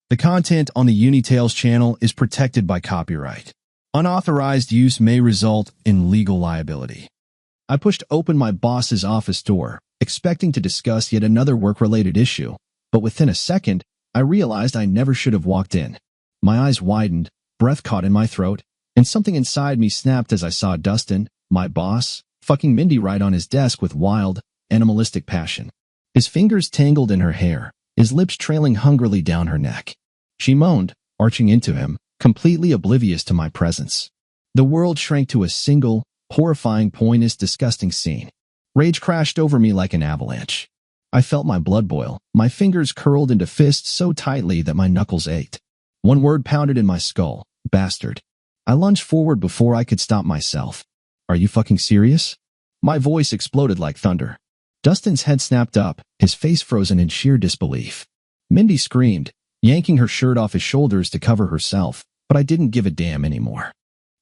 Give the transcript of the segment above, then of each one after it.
The content on the Untold Tales channel is protected by copyright. Unauthorized use may result in legal liability. I pushed open my boss's office door, expecting to discuss yet another work-related issue, but within a second, I realized I never should have walked in. My eyes widened, breath caught in my throat, and something inside me snapped as I saw Dustin, my boss, fucking Mindy right on his desk with wild, animalistic passion. His fingers tangled in her hair, his lips trailing hungrily down her neck. She moaned, arching into him, completely oblivious to my presence. The world shrank to a single, horrifying, pointless, disgusting scene. Rage crashed over me like an avalanche. I felt my blood boil, my fingers curled into fists so tightly that my knuckles ached. One word pounded in my skull: bastard. I lunged forward before I could stop myself. Are you fucking serious? My voice exploded like thunder. Dustin's head snapped up, his face frozen in sheer disbelief. Mindy screamed, yanking her shirt off his shoulders to cover herself, but I didn't give a damn anymore.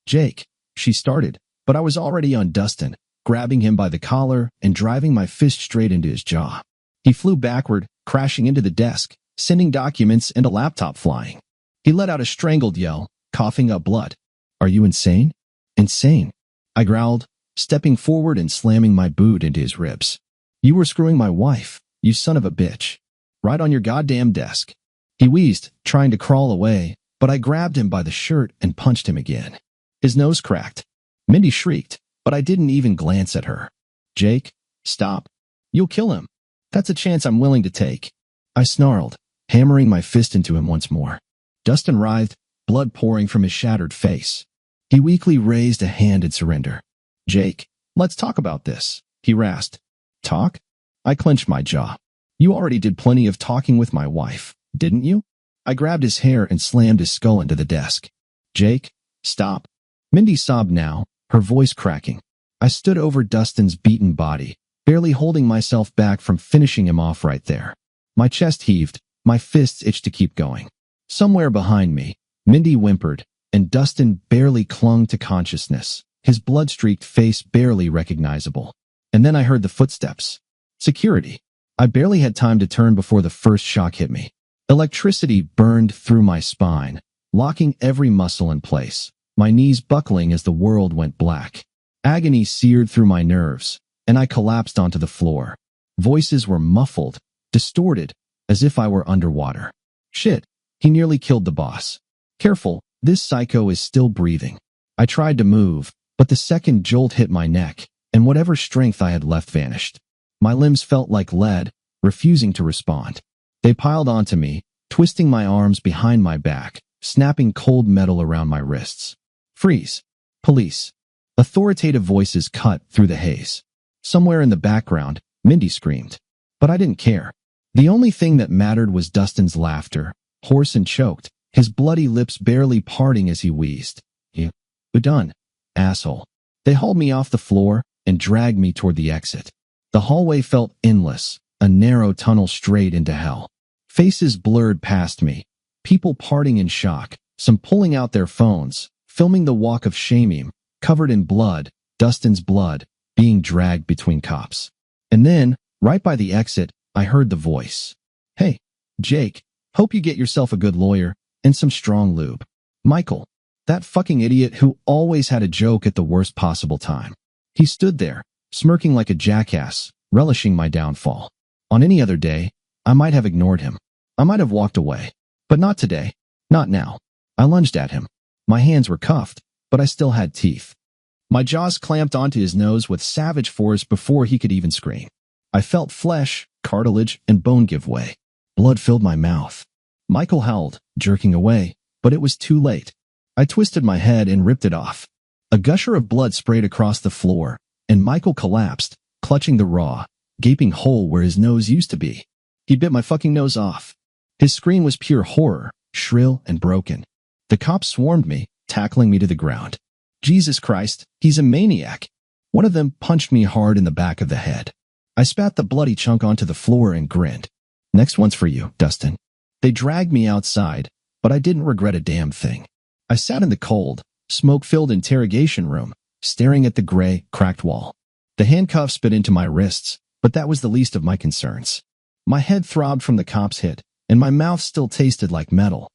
Jake, she started, but I was already on Dustin, grabbing him by the collar and driving my fist straight into his jaw. He flew backward, crashing into the desk, sending documents and a laptop flying. He let out a strangled yell, coughing up blood. Are you insane? Insane, I growled, stepping forward and slamming my boot into his ribs. You were screwing my wife, you son of a bitch. Right on your goddamn desk. He wheezed, trying to crawl away, but I grabbed him by the shirt and punched him again. His nose cracked. Mindy shrieked, but I didn't even glance at her. Jake, stop. You'll kill him. That's a chance I'm willing to take. I snarled, hammering my fist into him once more. Dustin writhed, blood pouring from his shattered face. He weakly raised a hand in surrender. Jake, let's talk about this, he rasped. Talk? I clenched my jaw. You already did plenty of talking with my wife, didn't you? I grabbed his hair and slammed his skull into the desk. Jake, stop. Mindy sobbed now, her voice cracking. I stood over Dustin's beaten body, barely holding myself back from finishing him off right there. My chest heaved, my fists itched to keep going. Somewhere behind me, Mindy whimpered, and Dustin barely clung to consciousness, his blood-streaked face barely recognizable. And then I heard the footsteps. Security. I barely had time to turn before the first shock hit me. Electricity burned through my spine, locking every muscle in place, my knees buckling as the world went black. Agony seared through my nerves, and I collapsed onto the floor. Voices were muffled, distorted, as if I were underwater. Shit, he nearly killed the boss. Careful, this psycho is still breathing. I tried to move, but the second jolt hit my neck, and whatever strength I had left vanished. My limbs felt like lead, refusing to respond. They piled onto me, twisting my arms behind my back, snapping cold metal around my wrists. Freeze. Police. Authoritative voices cut through the haze. Somewhere in the background, Mindy screamed. But I didn't care. The only thing that mattered was Dustin's laughter, hoarse and choked, his bloody lips barely parting as he wheezed. You done, asshole. They hauled me off the floor and dragged me toward the exit. The hallway felt endless, a narrow tunnel straight into hell. Faces blurred past me, people parting in shock, some pulling out their phones, filming the walk of shame, covered in blood, Dustin's blood, being dragged between cops. And then, right by the exit, I heard the voice. Hey, Jake, hope you get yourself a good lawyer and some strong lube. Michael, that fucking idiot who always had a joke at the worst possible time. He stood there, smirking like a jackass, relishing my downfall. On any other day, I might have ignored him. I might have walked away. But not today. Not now. I lunged at him. My hands were cuffed, but I still had teeth. My jaws clamped onto his nose with savage force before he could even scream. I felt flesh, cartilage, and bone give way. Blood filled my mouth. Michael howled, jerking away, but it was too late. I twisted my head and ripped it off. A gusher of blood sprayed across the floor, and Michael collapsed, clutching the raw, gaping hole where his nose used to be. He bit my fucking nose off. His scream was pure horror, shrill and broken. The cops swarmed me, tackling me to the ground. Jesus Christ, he's a maniac. One of them punched me hard in the back of the head. I spat the bloody chunk onto the floor and grinned. Next one's for you, Dustin. They dragged me outside, but I didn't regret a damn thing. I sat in the cold, smoke-filled interrogation room, staring at the gray, cracked wall. The handcuffs bit into my wrists, but that was the least of my concerns. My head throbbed from the cop's hit, and my mouth still tasted like metal.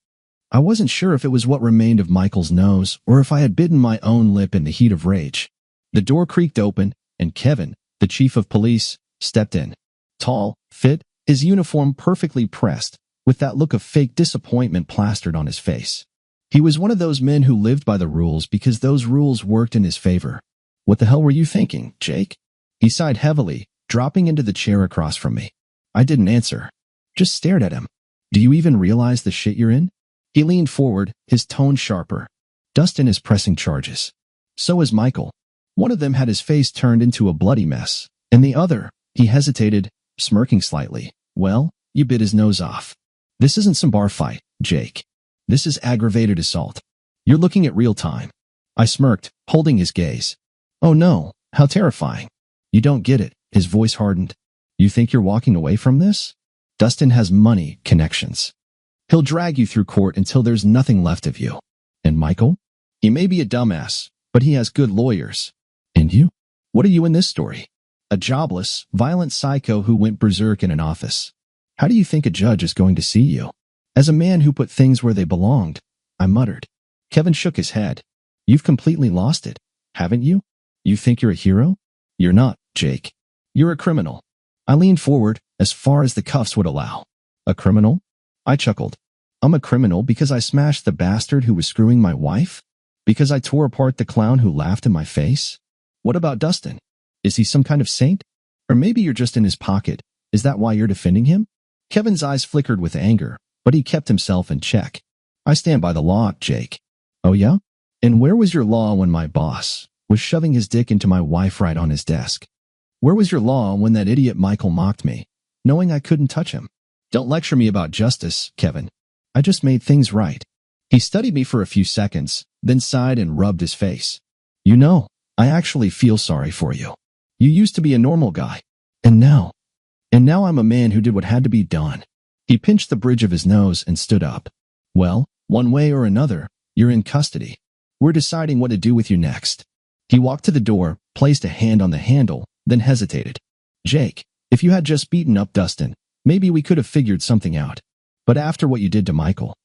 I wasn't sure if it was what remained of Michael's nose or if I had bitten my own lip in the heat of rage. The door creaked open, and Kevin, the chief of police, stepped in. Tall, fit, his uniform perfectly pressed, with that look of fake disappointment plastered on his face. He was one of those men who lived by the rules because those rules worked in his favor. "What the hell were you thinking, Jake?" He sighed heavily, dropping into the chair across from me. I didn't answer. Just stared at him. "Do you even realize the shit you're in?" He leaned forward, his tone sharper. "Dustin is pressing charges. So is Michael. One of them had his face turned into a bloody mess, and the other," he hesitated, smirking slightly, "well, you bit his nose off. This isn't some bar fight, Jake. This is aggravated assault. You're looking at real time." I smirked, holding his gaze. "Oh no, how terrifying." "You don't get it," his voice hardened. "You think you're walking away from this? Dustin has money, connections. He'll drag you through court until there's nothing left of you. And Michael? He may be a dumbass, but he has good lawyers. And you? What are you in this story? A jobless, violent psycho who went berserk in an office. How do you think a judge is going to see you?" "As a man who put things where they belonged," I muttered. Kevin shook his head. "You've completely lost it, haven't you? You think you're a hero? You're not, Jake. You're a criminal." I leaned forward, as far as the cuffs would allow. "A criminal?" I chuckled. "I'm a criminal because I smashed the bastard who was screwing my wife? Because I tore apart the clown who laughed in my face? What about Dustin? Is he some kind of saint? Or maybe you're just in his pocket. Is that why you're defending him?" Kevin's eyes flickered with anger, but he kept himself in check. "I stand by the law, Jake." "Oh yeah? And where was your law when my boss was shoving his dick into my wife right on his desk? Where was your law when that idiot Michael mocked me, knowing I couldn't touch him? Don't lecture me about justice, Kevin. I just made things right." He studied me for a few seconds, then sighed and rubbed his face. "You know, I actually feel sorry for you. You used to be a normal guy. And now I'm a man who did what had to be done." He pinched the bridge of his nose and stood up. "Well, one way or another, you're in custody. We're deciding what to do with you next." He walked to the door, placed a hand on the handle, then hesitated. "Jake, if you had just beaten up Dustin, maybe we could have figured something out. But after what you did to Michael..."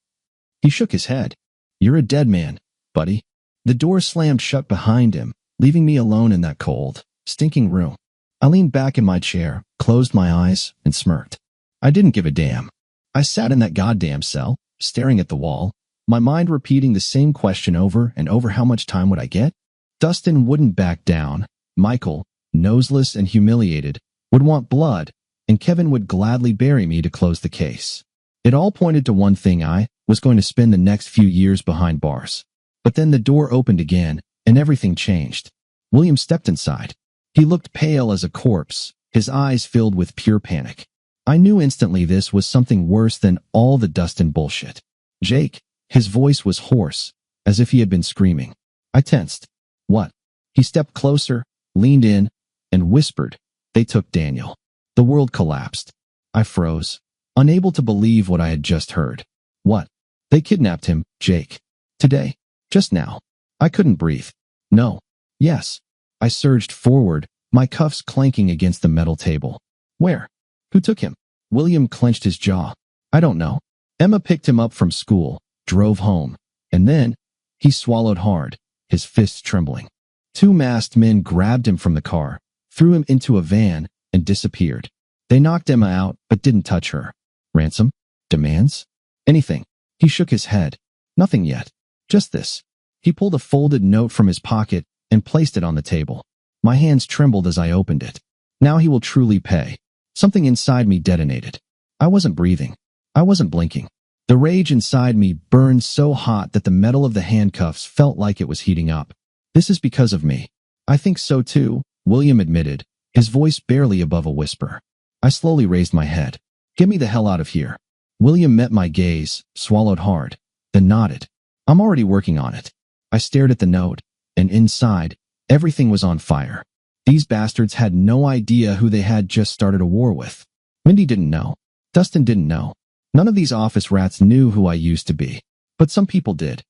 He shook his head. "You're a dead man, buddy." The door slammed shut behind him, leaving me alone in that cold, stinking room. I leaned back in my chair, closed my eyes, and smirked. I didn't give a damn. I sat in that goddamn cell, staring at the wall, my mind repeating the same question over and over: how much time would I get? Dustin wouldn't back down. Michael, noseless and humiliated, would want blood, and Kevin would gladly bury me to close the case. It all pointed to one thing: I was going to spend the next few years behind bars. But then the door opened again, and everything changed. William stepped inside. He looked pale as a corpse, his eyes filled with pure panic. I knew instantly this was something worse than all the Dustin bullshit. "Jake," his voice was hoarse, as if he had been screaming. I tensed. "What?" He stepped closer, leaned in, and whispered, "They took Daniel." The world collapsed. I froze, unable to believe what I had just heard. "What?" "They kidnapped him, Jake. Today. Just now." I couldn't breathe. "No." "Yes." I surged forward, my cuffs clanking against the metal table. "Where? Who took him?" William clenched his jaw. "I don't know. Emma picked him up from school, drove home, and then..." He swallowed hard, his fists trembling. "Two masked men grabbed him from the car, threw him into a van, and disappeared. They knocked Emma out, but didn't touch her. Ransom? Demands? Anything?" He shook his head. "Nothing yet. Just this." He pulled a folded note from his pocket and placed it on the table. My hands trembled as I opened it. Now he will truly pay. Something inside me detonated. I wasn't breathing. I wasn't blinking. The rage inside me burned so hot that the metal of the handcuffs felt like it was heating up. "This is because of me." "I think so too," William admitted, his voice barely above a whisper. I slowly raised my head. "Get me the hell out of here." William met my gaze, swallowed hard, then nodded. "I'm already working on it." I stared at the note, and inside, everything was on fire. These bastards had no idea who they had just started a war with. Mindy didn't know. Dustin didn't know. None of these office rats knew who I used to be. But some people did.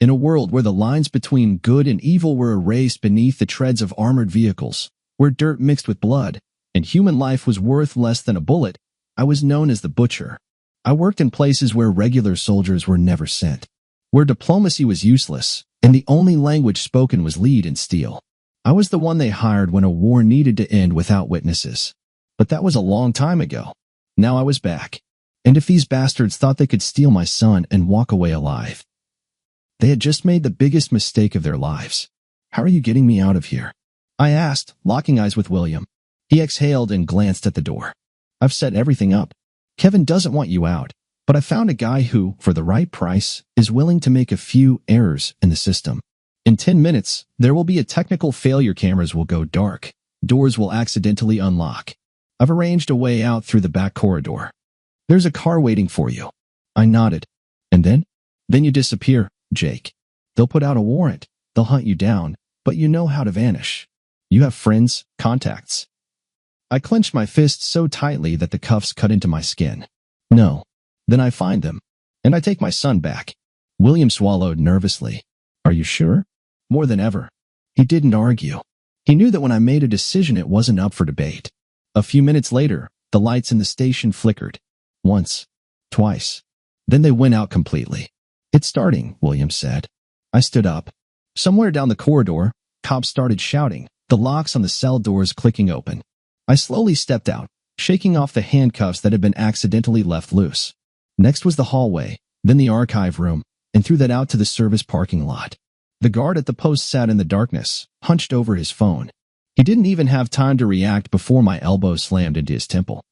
In a world where the lines between good and evil were erased beneath the treads of armored vehicles, where dirt mixed with blood, and human life was worth less than a bullet, I was known as the Butcher. I worked in places where regular soldiers were never sent, where diplomacy was useless, and the only language spoken was lead and steal. I was the one they hired when a war needed to end without witnesses. But that was a long time ago. Now I was back. And if these bastards thought they could steal my son and walk away alive, they had just made the biggest mistake of their lives. How are you getting me out of here? I asked, locking eyes with William. He exhaled and glanced at the door. I've set everything up. Kevin doesn't want you out, but I found a guy who, for the right price, is willing to make a few errors in the system. In 10 minutes, there will be a technical failure. Cameras will go dark. Doors will accidentally unlock. I've arranged a way out through the back corridor. There's a car waiting for you. I nodded. And then? Then you disappear, Jake. They'll put out a warrant. They'll hunt you down, but you know how to vanish. You have friends, contacts. I clenched my fists so tightly that the cuffs cut into my skin. No. Then I find them. And I take my son back. William swallowed nervously. Are you sure? More than ever. He didn't argue. He knew that when I made a decision it wasn't up for debate. A few minutes later, the lights in the station flickered. Once. Twice. Then they went out completely. It's starting, William said. I stood up. Somewhere down the corridor, cops started shouting, the locks on the cell doors clicking open. I slowly stepped out, shaking off the handcuffs that had been accidentally left loose. Next was the hallway, then the archive room, and through that out to the service parking lot. The guard at the post sat in the darkness, hunched over his phone. He didn't even have time to react before my elbow slammed into his temple.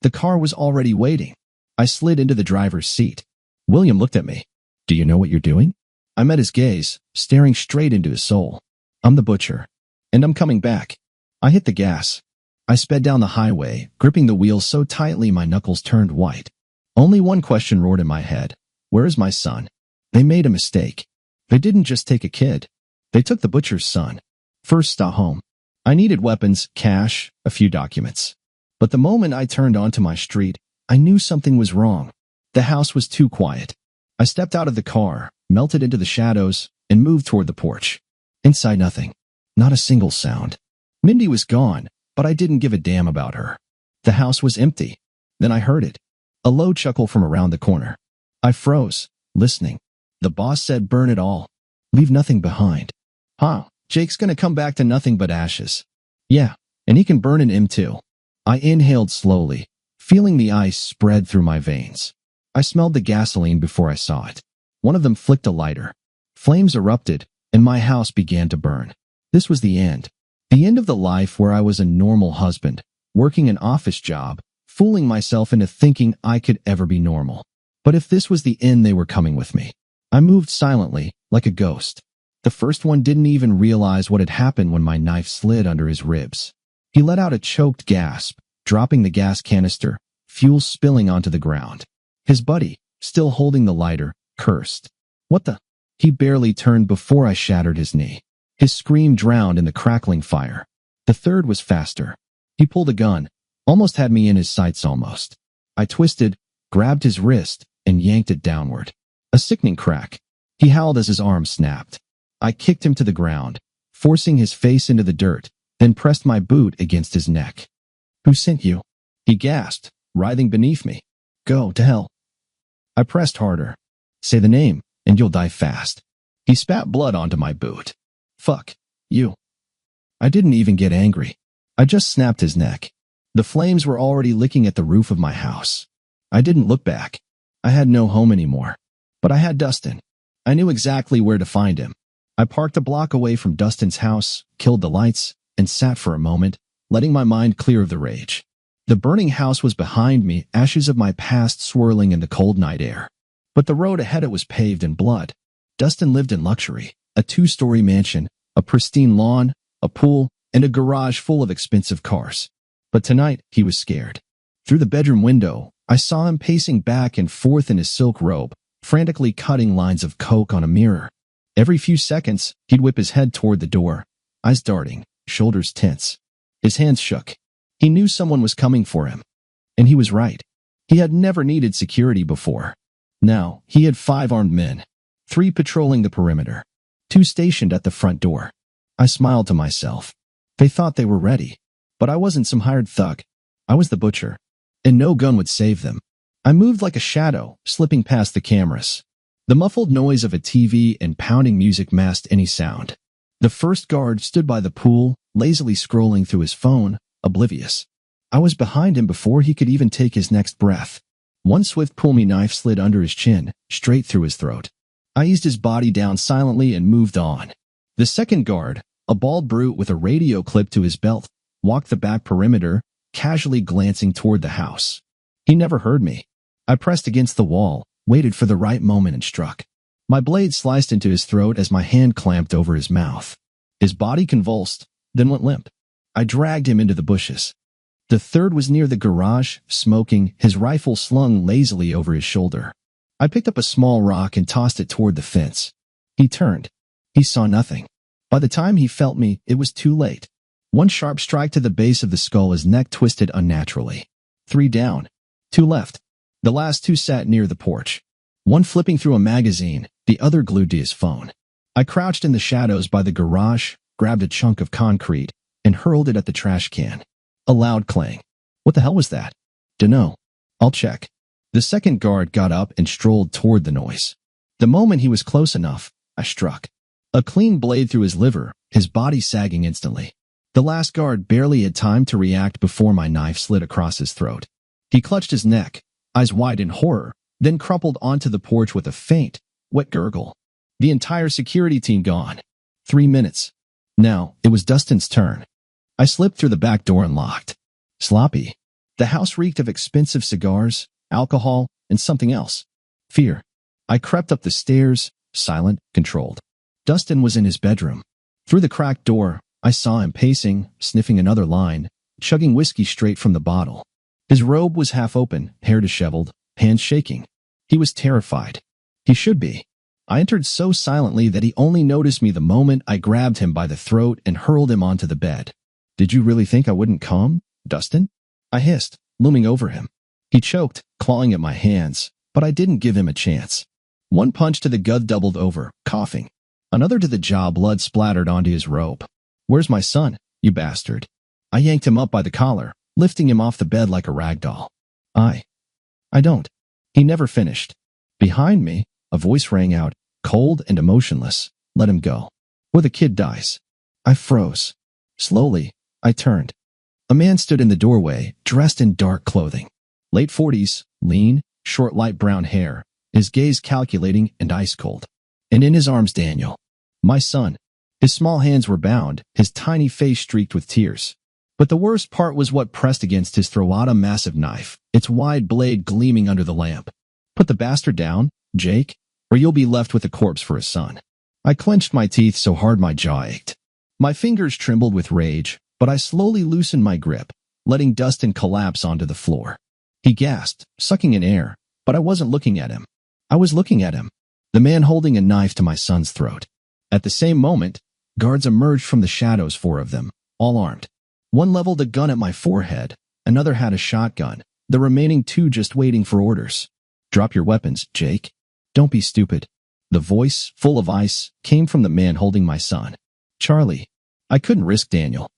The car was already waiting. I slid into the driver's seat. William looked at me. Do you know what you're doing? I met his gaze, staring straight into his soul. I'm the butcher. And I'm coming back. I hit the gas. I sped down the highway, gripping the wheel so tightly my knuckles turned white. Only one question roared in my head. Where is my son? They made a mistake. They didn't just take a kid. They took the butcher's son. First stop home. I needed weapons, cash, a few documents. But the moment I turned onto my street, I knew something was wrong. The house was too quiet. I stepped out of the car, melted into the shadows, and moved toward the porch. Inside nothing. Not a single sound. Mindy was gone, but I didn't give a damn about her. The house was empty. Then I heard it. A low chuckle from around the corner. I froze, listening. The boss said burn it all. Leave nothing behind. Huh, Jake's gonna come back to nothing but ashes. Yeah, and he can burn an M too. I inhaled slowly, feeling the ice spread through my veins. I smelled the gasoline before I saw it. One of them flicked a lighter. Flames erupted, and my house began to burn. This was the end. The end of the life where I was a normal husband, working an office job, fooling myself into thinking I could ever be normal. But if this was the end, they were coming with me. I moved silently, like a ghost. The first one didn't even realize what had happened when my knife slid under his ribs. He let out a choked gasp, dropping the gas canister, fuel spilling onto the ground. His buddy, still holding the lighter, cursed. What the? He barely turned before I shattered his knee. His scream drowned in the crackling fire. The third was faster. He pulled a gun, almost had me in his sights almost. I twisted, grabbed his wrist, and yanked it downward. A sickening crack. He howled as his arm snapped. I kicked him to the ground, forcing his face into the dirt, then pressed my boot against his neck. Who sent you? He gasped, writhing beneath me. Go to hell. I pressed harder. Say the name, and you'll die fast. He spat blood onto my boot. Fuck you. I didn't even get angry. I just snapped his neck. The flames were already licking at the roof of my house. I didn't look back. I had no home anymore. But I had Dustin. I knew exactly where to find him. I parked a block away from Dustin's house, killed the lights, and sat for a moment, letting my mind clear of the rage. The burning house was behind me, ashes of my past swirling in the cold night air. But the road ahead it was paved in blood. Dustin lived in luxury, a 2-story mansion, a pristine lawn, a pool, and a garage full of expensive cars. But tonight, he was scared. Through the bedroom window, I saw him pacing back and forth in his silk robe, frantically cutting lines of coke on a mirror. Every few seconds, he'd whip his head toward the door, eyes darting, shoulders tense. His hands shook. He knew someone was coming for him. And he was right. He had never needed security before. Now, he had 5 armed men, 3 patrolling the perimeter, 2 stationed at the front door. I smiled to myself. They thought they were ready. But I wasn't some hired thug. I was the butcher. And no gun would save them. I moved like a shadow, slipping past the cameras. The muffled noise of a TV and pounding music masked any sound. The first guard stood by the pool, lazily scrolling through his phone, oblivious. I was behind him before he could even take his next breath. One swift pull-me knife slid under his chin, straight through his throat. I eased his body down silently and moved on. The second guard, a bald brute with a radio clipped to his belt, walked the back perimeter, casually glancing toward the house. He never heard me. I pressed against the wall, waited for the right moment and struck. My blade sliced into his throat as my hand clamped over his mouth. His body convulsed, then went limp. I dragged him into the bushes. The third was near the garage, smoking, his rifle slung lazily over his shoulder. I picked up a small rock and tossed it toward the fence. He turned. He saw nothing. By the time he felt me, it was too late. One sharp strike to the base of the skull, his neck twisted unnaturally. 3 down. 2 left. The last 2 sat near the porch. One flipping through a magazine, the other glued to his phone. I crouched in the shadows by the garage, grabbed a chunk of concrete, and hurled it at the trash can. A loud clang. What the hell was that? Dunno. I'll check. The second guard got up and strolled toward the noise. The moment he was close enough, I struck. A clean blade through his liver, his body sagging instantly. The last guard barely had time to react before my knife slid across his throat. He clutched his neck, eyes wide in horror, then crumpled onto the porch with a faint, wet gurgle. The entire security team gone. 3 minutes. Now, it was Dustin's turn. I slipped through the back door and locked. Sloppy. The house reeked of expensive cigars, alcohol, and something else. Fear. I crept up the stairs, silent, controlled. Dustin was in his bedroom. Through the cracked door, I saw him pacing, sniffing another line, chugging whiskey straight from the bottle. His robe was half open, hair disheveled, hands shaking. He was terrified. He should be. I entered so silently that he only noticed me the moment I grabbed him by the throat and hurled him onto the bed. Did you really think I wouldn't come, Dustin? I hissed, looming over him. He choked, clawing at my hands, but I didn't give him a chance. One punch to the gut, doubled over, coughing. Another to the jaw, blood splattered onto his robe. Where's my son, you bastard? I yanked him up by the collar, lifting him off the bed like a rag doll. I don't. He never finished. Behind me, a voice rang out, cold and emotionless. Let him go, or the kid dies. I froze. Slowly, I turned. A man stood in the doorway, dressed in dark clothing. Late 40s, lean, short light brown hair, his gaze calculating and ice cold. And in his arms, Daniel. My son. His small hands were bound, his tiny face streaked with tears. But the worst part was what pressed against his throat, a massive knife, its wide blade gleaming under the lamp. Put the bastard down, Jake, or you'll be left with a corpse for a son. I clenched my teeth so hard my jaw ached. My fingers trembled with rage, but I slowly loosened my grip, letting Dustin collapse onto the floor. He gasped, sucking in air, but I wasn't looking at him. I was looking at him, the man holding a knife to my son's throat. At the same moment, guards emerged from the shadows, 4 of them, all armed. One leveled a gun at my forehead, another had a shotgun, the remaining 2 just waiting for orders. Drop your weapons, Jake. Don't be stupid. The voice, full of ice, came from the man holding my son. Charlie. I couldn't risk Daniel.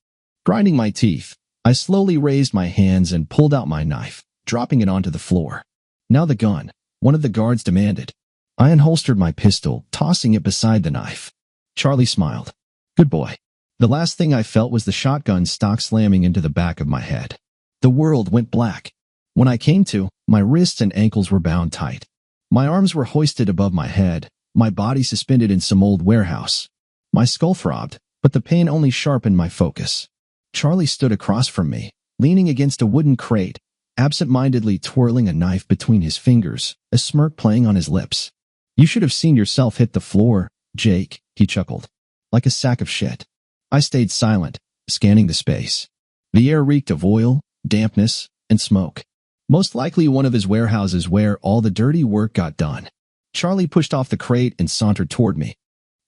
Grinding my teeth, I slowly raised my hands and pulled out my knife, dropping it onto the floor. Now the gun, one of the guards demanded. I unholstered my pistol, tossing it beside the knife. Charlie smiled. Good boy. The last thing I felt was the shotgun stock slamming into the back of my head. The world went black. When I came to, my wrists and ankles were bound tight. My arms were hoisted above my head, my body suspended in some old warehouse. My skull throbbed, but the pain only sharpened my focus. Charlie stood across from me, leaning against a wooden crate, absent-mindedly twirling a knife between his fingers, a smirk playing on his lips. You should have seen yourself hit the floor, Jake, he chuckled. Like a sack of shit. I stayed silent, scanning the space. The air reeked of oil, dampness, and smoke. Most likely one of his warehouses where all the dirty work got done. Charlie pushed off the crate and sauntered toward me.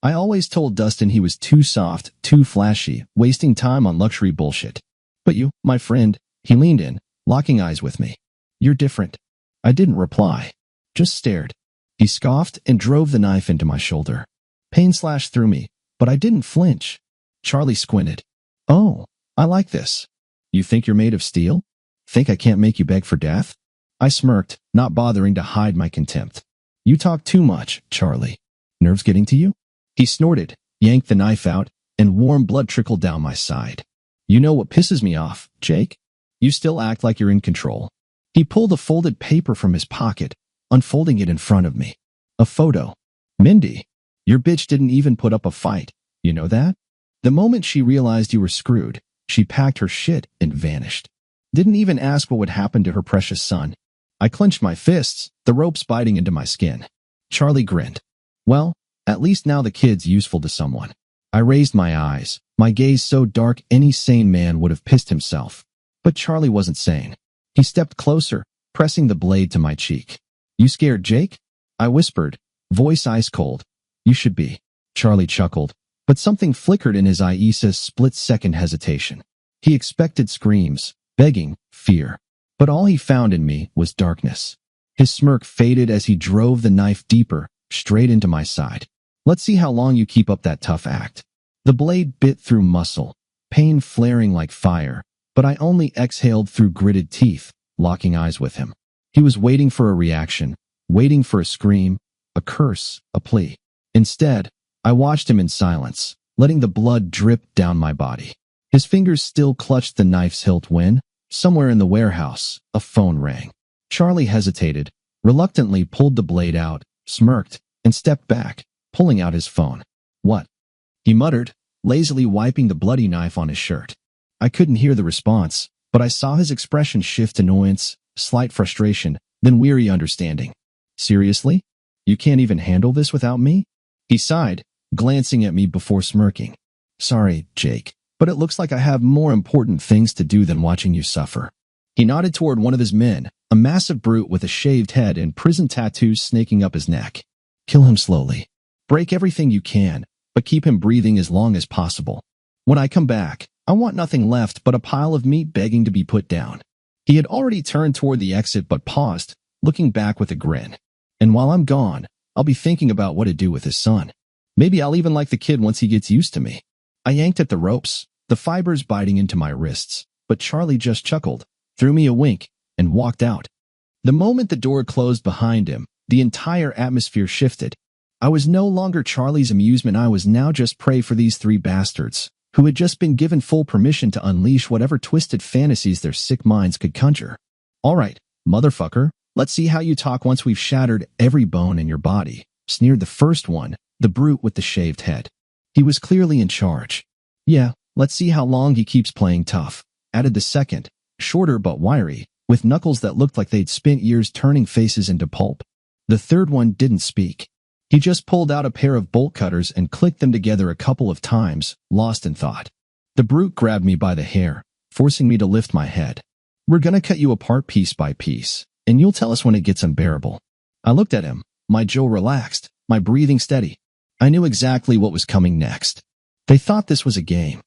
I always told Dustin he was too soft, too flashy, wasting time on luxury bullshit. But you, my friend, he leaned in, locking eyes with me. You're different. I didn't reply, just stared. He scoffed and drove the knife into my shoulder. Pain slashed through me, but I didn't flinch. Charlie squinted. Oh, I like this. You think you're made of steel? Think I can't make you beg for death? I smirked, not bothering to hide my contempt. You talk too much, Charlie. Nerves getting to you? He snorted, yanked the knife out, and warm blood trickled down my side. You know what pisses me off, Jake? You still act like you're in control. He pulled a folded paper from his pocket, unfolding it in front of me. A photo. Mindy, your bitch didn't even put up a fight. You know that? The moment she realized you were screwed, she packed her shit and vanished. Didn't even ask what would happen to her precious son. I clenched my fists, the ropes biting into my skin. Charlie grinned. Well, at least now the kid's useful to someone. I raised my eyes, my gaze so dark any sane man would have pissed himself. But Charlie wasn't sane. He stepped closer, pressing the blade to my cheek. You scared, Jake? I whispered, voice ice cold. You should be. Charlie chuckled, but something flickered in his Aisa's split-second hesitation. He expected screams, begging, fear. But all he found in me was darkness. His smirk faded as he drove the knife deeper, straight into my side. Let's see how long you keep up that tough act. The blade bit through muscle, pain flaring like fire, but I only exhaled through gritted teeth, locking eyes with him. He was waiting for a reaction, waiting for a scream, a curse, a plea. Instead, I watched him in silence, letting the blood drip down my body. His fingers still clutched the knife's hilt when, somewhere in the warehouse, a phone rang. Charlie hesitated, reluctantly pulled the blade out, smirked, and stepped back, pulling out his phone. What? He muttered, lazily wiping the bloody knife on his shirt. I couldn't hear the response, but I saw his expression shift annoyance, slight frustration, then weary understanding. Seriously? You can't even handle this without me? He sighed, glancing at me before smirking. Sorry, Jake, but it looks like I have more important things to do than watching you suffer. He nodded toward one of his men, a massive brute with a shaved head and prison tattoos snaking up his neck. Kill him slowly. Break everything you can, but keep him breathing as long as possible. When I come back, I want nothing left but a pile of meat begging to be put down. He had already turned toward the exit but paused, looking back with a grin. And while I'm gone, I'll be thinking about what to do with his son. Maybe I'll even like the kid once he gets used to me. I yanked at the ropes, the fibers biting into my wrists, but Charlie just chuckled, threw me a wink, and walked out. The moment the door closed behind him, the entire atmosphere shifted. I was no longer Charlie's amusement. I was now just prey for these three bastards, who had just been given full permission to unleash whatever twisted fantasies their sick minds could conjure. All right, motherfucker, let's see how you talk once we've shattered every bone in your body, sneered the first one, the brute with the shaved head. He was clearly in charge. Yeah, let's see how long he keeps playing tough, added the second, shorter but wiry, with knuckles that looked like they'd spent years turning faces into pulp. The third one didn't speak. He just pulled out a pair of bolt cutters and clicked them together a couple of times, lost in thought. The brute grabbed me by the hair, forcing me to lift my head. We're gonna cut you apart piece by piece, and you'll tell us when it gets unbearable. I looked at him, my jaw relaxed, my breathing steady. I knew exactly what was coming next. They thought this was a game.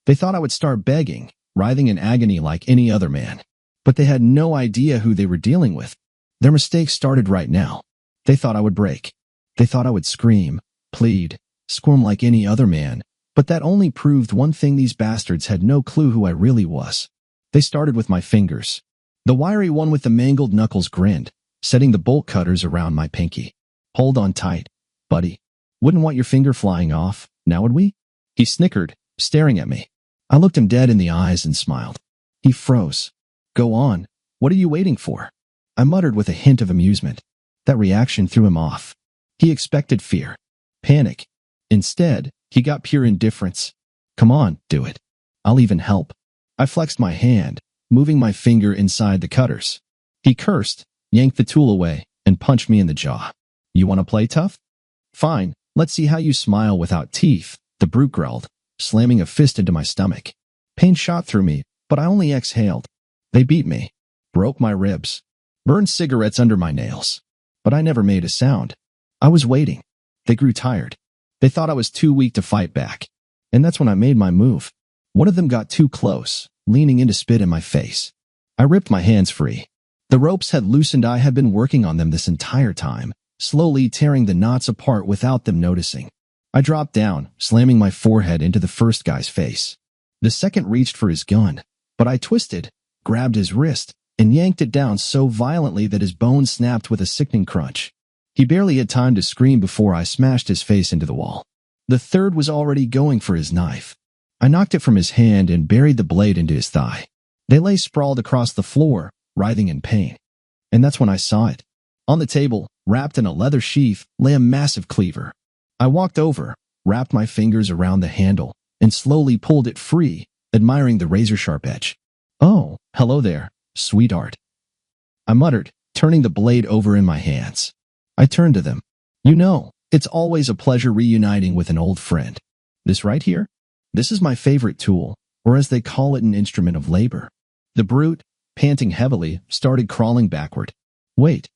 They thought I would start begging, writhing in agony like any other man. But they had no idea who they were dealing with. Their mistake started right now. They thought I would break. They thought I would scream, plead, squirm like any other man, but that only proved one thing: these bastards had no clue who I really was. They started with my fingers. The wiry one with the mangled knuckles grinned, setting the bolt cutters around my pinky. Hold on tight, buddy. Wouldn't want your finger flying off, now would we? He snickered, staring at me. I looked him dead in the eyes and smiled. He froze. Go on. What are you waiting for? I muttered with a hint of amusement. That reaction threw him off. He expected fear, panic. Instead, he got pure indifference. Come on, do it. I'll even help. I flexed my hand, moving my finger inside the cutters. He cursed, yanked the tool away, and punched me in the jaw. You want to play tough? Fine, let's see how you smile without teeth, the brute growled, slamming a fist into my stomach. Pain shot through me, but I only exhaled. They beat me, broke my ribs, burned cigarettes under my nails. But I never made a sound. I was waiting. They grew tired. They thought I was too weak to fight back. And that's when I made my move. One of them got too close, leaning in to spit in my face. I ripped my hands free. The ropes had loosened. I had been working on them this entire time, slowly tearing the knots apart without them noticing. I dropped down, slamming my forehead into the first guy's face. The second reached for his gun, but I twisted, grabbed his wrist, and yanked it down so violently that his bones snapped with a sickening crunch. He barely had time to scream before I smashed his face into the wall. The third was already going for his knife. I knocked it from his hand and buried the blade into his thigh. They lay sprawled across the floor, writhing in pain. And that's when I saw it. On the table, wrapped in a leather sheath, lay a massive cleaver. I walked over, wrapped my fingers around the handle, and slowly pulled it free, admiring the razor-sharp edge. "Oh, hello there, sweetheart," I muttered, turning the blade over in my hands. I turned to them. "You know, it's always a pleasure reuniting with an old friend. This right here? This is my favorite tool, or as they call it, an instrument of labor." The brute, panting heavily, started crawling backward. "Wait.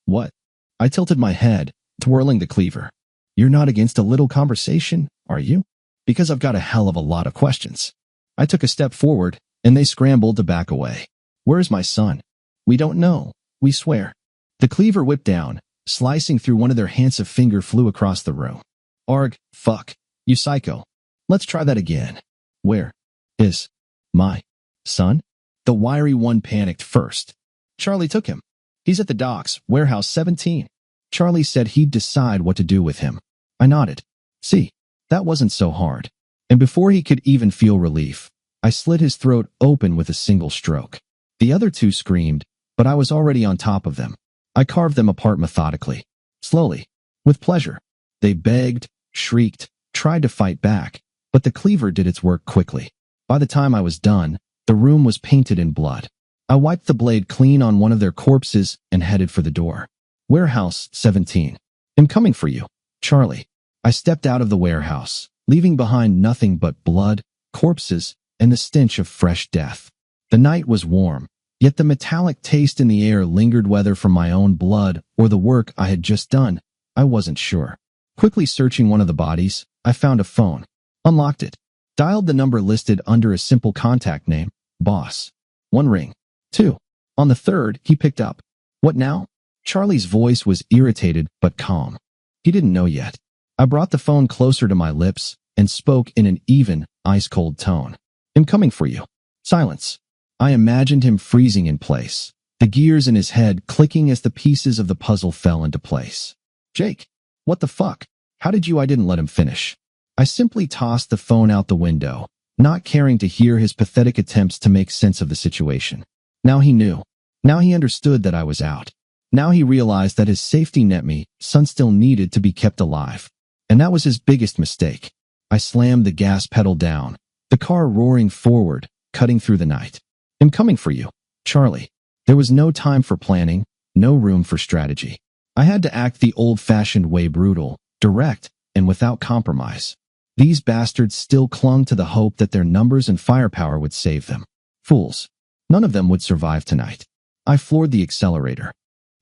What?" I tilted my head, twirling the cleaver. "You're not against a little conversation, are you? Because I've got a hell of a lot of questions." I took a step forward, and they scrambled to back away. "Where's my son?" "We don't know, we swear." The cleaver whipped down, slicing through one of their hands. A finger flew across the room. "Arg, fuck, you psycho. Let's try that again. Where is my son?" The wiry one panicked first. "Charlie took him. He's at the docks, warehouse 17. Charlie said he'd decide what to do with him." I nodded. "See, that wasn't so hard." And before he could even feel relief, I slit his throat open with a single stroke. The other two screamed, but I was already on top of them. I carved them apart methodically, slowly, with pleasure. They begged, shrieked, tried to fight back, but the cleaver did its work quickly. By the time I was done, the room was painted in blood. I wiped the blade clean on one of their corpses and headed for the door. "Warehouse 17. I'm coming for you, Charlie." I stepped out of the warehouse, leaving behind nothing but blood, corpses, and the stench of fresh death. The night was warm, yet the metallic taste in the air lingered. Whether from my own blood or the work I had just done, I wasn't sure. Quickly searching one of the bodies, I found a phone, unlocked it, dialed the number listed under a simple contact name, Boss. 1 ring. 2. On the third, he picked up. "What now?" Charlie's voice was irritated but calm. He didn't know yet. I brought the phone closer to my lips and spoke in an even, ice-cold tone. "I'm coming for you." Silence. I imagined him freezing in place, the gears in his head clicking as the pieces of the puzzle fell into place. "Jake, what the fuck? How did you?" I didn't let him finish. I simply tossed the phone out the window, not caring to hear his pathetic attempts to make sense of the situation. Now he knew. Now he understood that I was out. Now he realized that his safety net, me, son, still needed to be kept alive. And that was his biggest mistake. I slammed the gas pedal down, the car roaring forward, cutting through the night. "I'm coming for you, Charlie." There was no time for planning, no room for strategy. I had to act the old-fashioned way, brutal, direct, and without compromise. These bastards still clung to the hope that their numbers and firepower would save them. Fools. None of them would survive tonight. I floored the accelerator.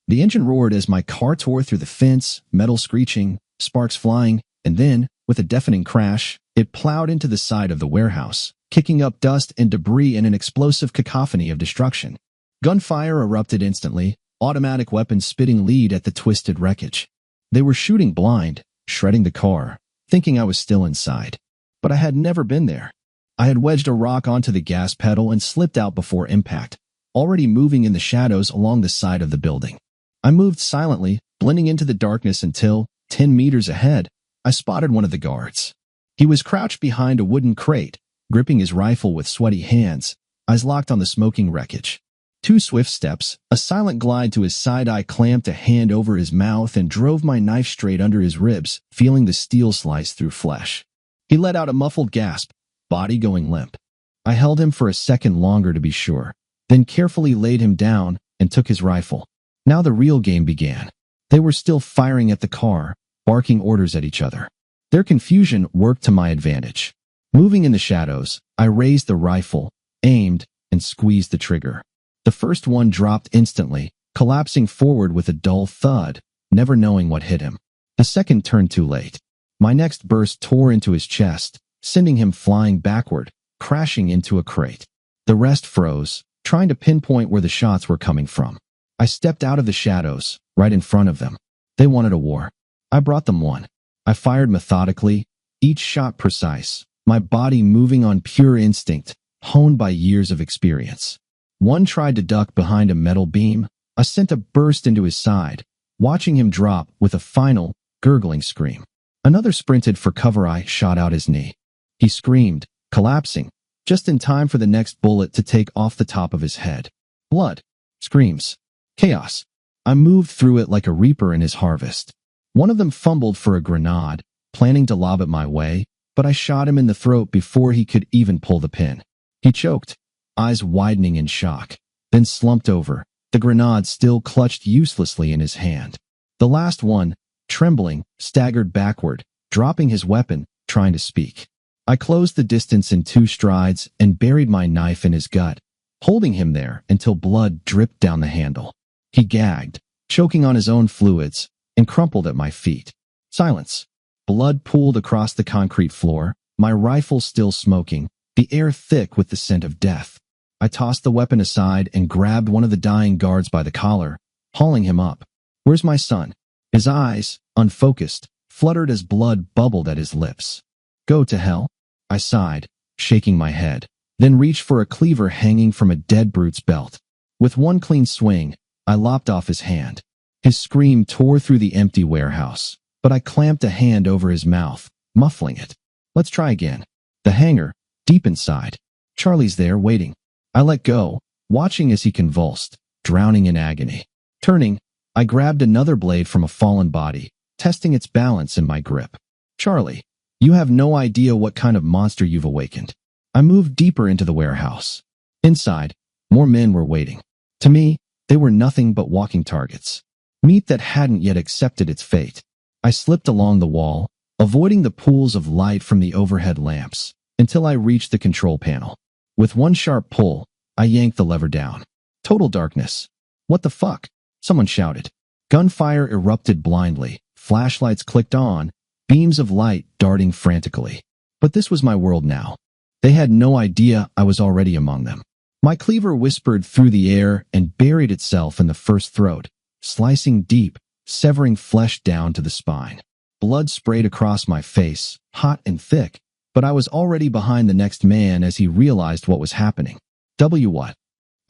The engine roared as my car tore through the fence, metal screeching, sparks flying, and then, with a deafening crash, it plowed into the side of the warehouse, kicking up dust and debris in an explosive cacophony of destruction. Gunfire erupted instantly, automatic weapons spitting lead at the twisted wreckage. They were shooting blind, shredding the car, thinking I was still inside. But I had never been there. I had wedged a rock onto the gas pedal and slipped out before impact, already moving in the shadows along the side of the building. I moved silently, blending into the darkness until, 10 meters ahead, I spotted one of the guards. He was crouched behind a wooden crate, gripping his rifle with sweaty hands, eyes locked on the smoking wreckage. 2 swift steps, a silent glide to his side. I clamped a hand over his mouth and drove my knife straight under his ribs, feeling the steel slice through flesh. He let out a muffled gasp, body going limp. I held him for a second longer to be sure, then carefully laid him down and took his rifle. Now the real game began. They were still firing at the car, barking orders at each other. Their confusion worked to my advantage. Moving in the shadows, I raised the rifle, aimed, and squeezed the trigger. The first one dropped instantly, collapsing forward with a dull thud, never knowing what hit him. The second turned too late. My next burst tore into his chest, sending him flying backward, crashing into a crate. The rest froze, trying to pinpoint where the shots were coming from. I stepped out of the shadows, right in front of them. They wanted a war. I brought them one. I fired methodically, each shot precise, my body moving on pure instinct, honed by years of experience. One tried to duck behind a metal beam. I sent a burst into his side, watching him drop with a final, gurgling scream. Another sprinted for cover. I shot out his knee. He screamed, collapsing, just in time for the next bullet to take off the top of his head. Blood. Screams. Chaos. I moved through it like a reaper in his harvest. One of them fumbled for a grenade, planning to lob it my way, but I shot him in the throat before he could even pull the pin. He choked, eyes widening in shock, then slumped over, the grenade still clutched uselessly in his hand. The last one, trembling, staggered backward, dropping his weapon, trying to speak. I closed the distance in 2 strides and buried my knife in his gut, holding him there until blood dripped down the handle. He gagged, choking on his own fluids, and crumpled at my feet. Silence. Blood pooled across the concrete floor, my rifle still smoking, the air thick with the scent of death. I tossed the weapon aside and grabbed one of the dying guards by the collar, hauling him up. "Where's my son?" His eyes, unfocused, fluttered as blood bubbled at his lips. "Go to hell," I sighed, shaking my head, then reached for a cleaver hanging from a dead brute's belt. With one clean swing, I lopped off his hand. His scream tore through the empty warehouse, but I clamped a hand over his mouth, muffling it. "Let's try again." The hangar, deep inside. Charlie's there, waiting. I let go, watching as he convulsed, drowning in agony. Turning, I grabbed another blade from a fallen body, testing its balance in my grip. "Charlie, you have no idea what kind of monster you've awakened." I moved deeper into the warehouse. Inside, more men were waiting. To me, they were nothing but walking targets. Meat that hadn't yet accepted its fate. I slipped along the wall, avoiding the pools of light from the overhead lamps, until I reached the control panel. With one sharp pull, I yanked the lever down. Total darkness. "What the fuck?" someone shouted. Gunfire erupted blindly, flashlights clicked on, beams of light darting frantically. But this was my world now. They had no idea I was already among them. My cleaver whispered through the air and buried itself in the first throat, slicing deep, severing flesh down to the spine. Blood sprayed across my face, hot and thick, but I was already behind the next man as he realized what was happening. What?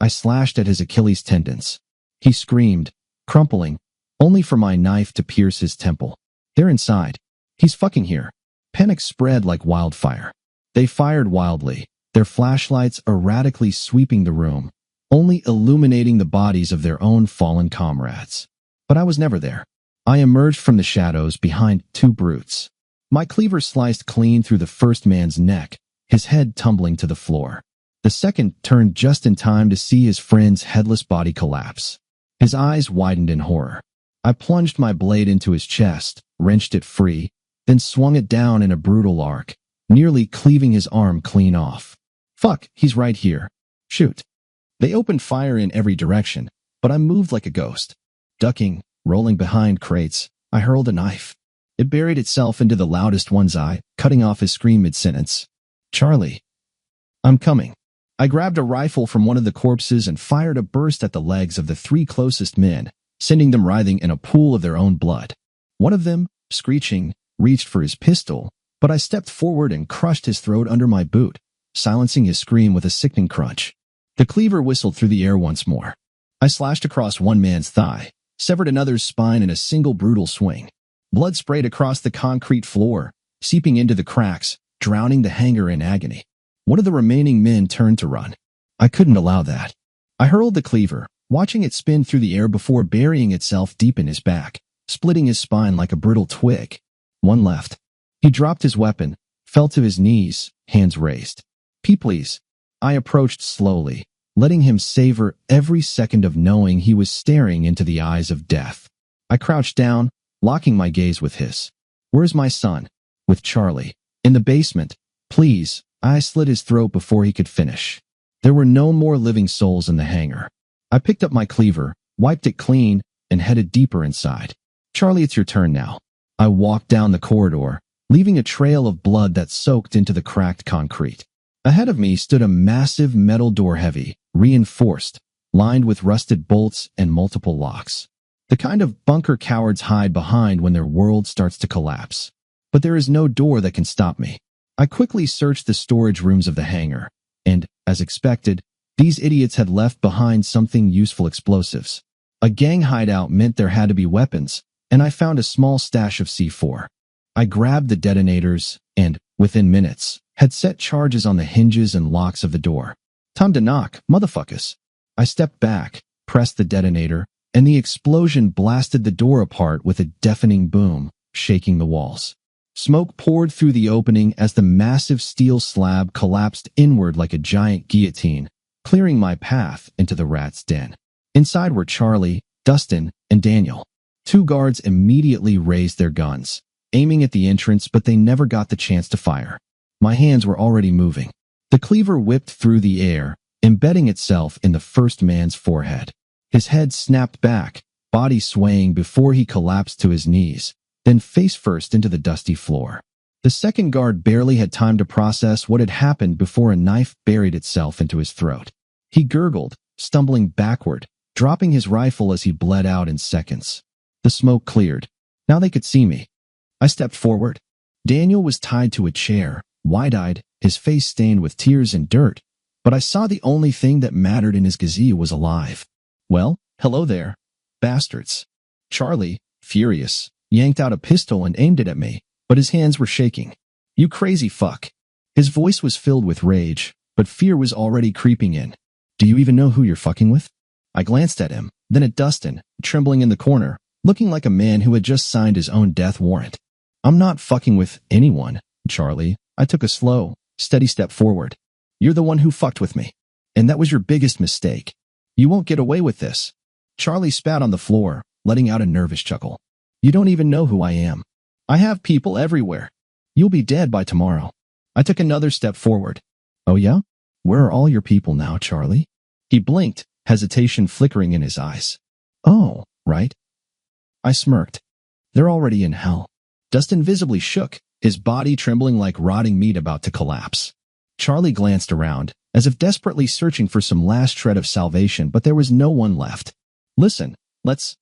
I slashed at his Achilles tendons. He screamed, crumpling, only for my knife to pierce his temple. "They're inside. He's fucking here." Panic spread like wildfire. They fired wildly, their flashlights erratically sweeping the room, only illuminating the bodies of their own fallen comrades. But I was never there. I emerged from the shadows behind 2 brutes. My cleaver sliced clean through the first man's neck, his head tumbling to the floor. The second turned just in time to see his friend's headless body collapse. His eyes widened in horror. I plunged my blade into his chest, wrenched it free, then swung it down in a brutal arc, nearly cleaving his arm clean off. "Fuck, he's right here. Shoot." They opened fire in every direction, but I moved like a ghost. Ducking, rolling behind crates, I hurled a knife. It buried itself into the loudest one's eye, cutting off his scream mid-sentence. "Charlie, I'm coming." I grabbed a rifle from one of the corpses and fired a burst at the legs of the 3 closest men, sending them writhing in a pool of their own blood. One of them, screeching, reached for his pistol, but I stepped forward and crushed his throat under my boot, silencing his scream with a sickening crunch. The cleaver whistled through the air once more. I slashed across one man's thigh, severed another's spine in a single brutal swing. Blood sprayed across the concrete floor, seeping into the cracks, drowning the hangar in agony. One of the remaining men turned to run. I couldn't allow that. I hurled the cleaver, watching it spin through the air before burying itself deep in his back, splitting his spine like a brittle twig. One left. He dropped his weapon, fell to his knees, hands raised. Please." I approached slowly, letting him savor every second of knowing he was staring into the eyes of death. I crouched down, locking my gaze with his. "Where's my son?" "With Charlie. In the basement. Please." I slit his throat before he could finish. There were no more living souls in the hangar. I picked up my cleaver, wiped it clean, and headed deeper inside. "Charlie, it's your turn now." I walked down the corridor, leaving a trail of blood that soaked into the cracked concrete. Ahead of me stood a massive metal door, heavy, reinforced, lined with rusted bolts and multiple locks. The kind of bunker cowards hide behind when their world starts to collapse. But there is no door that can stop me. I quickly searched the storage rooms of the hangar, and, as expected, These idiots had left behind something useful: explosives. A gang hideout meant there had to be weapons, and I found a small stash of C4. I grabbed the detonators and, within minutes, had set charges on the hinges and locks of the door. Time to knock, motherfuckers. I stepped back, pressed the detonator, and the explosion blasted the door apart with a deafening boom, shaking the walls. Smoke poured through the opening as the massive steel slab collapsed inward like a giant guillotine, clearing my path into the rat's den. Inside were Charlie, Dustin, and Daniel. 2 guards immediately raised their guns, aiming at the entrance, but they never got the chance to fire. My hands were already moving. The cleaver whipped through the air, embedding itself in the first man's forehead. His head snapped back, body swaying before he collapsed to his knees, then face first into the dusty floor. The second guard barely had time to process what had happened before a knife buried itself into his throat. He gurgled, stumbling backward, dropping his rifle as he bled out in seconds. The smoke cleared. Now they could see me. I stepped forward. Daniel was tied to a chair, wide-eyed, his face stained with tears and dirt, but I saw the only thing that mattered in his gazelle was alive. Well, hello there, bastards. Charlie, furious, yanked out a pistol and aimed it at me, but his hands were shaking. You crazy fuck. His voice was filled with rage, but fear was already creeping in. Do you even know who you're fucking with? I glanced at him, then at Dustin, trembling in the corner, looking like a man who had just signed his own death warrant. I'm not fucking with anyone, Charlie. I took a slow, steady step forward. You're the one who fucked with me. And that was your biggest mistake. You won't get away with this. Charlie spat on the floor, letting out a nervous chuckle. You don't even know who I am. I have people everywhere. You'll be dead by tomorrow. I took another step forward. Oh yeah? Where are all your people now, Charlie? He blinked, hesitation flickering in his eyes. Oh, right. I smirked. They're already in hell. Dustin visibly shook, his body trembling like rotting meat about to collapse. Charlie glanced around, as if desperately searching for some last shred of salvation, but there was no one left. Listen, let's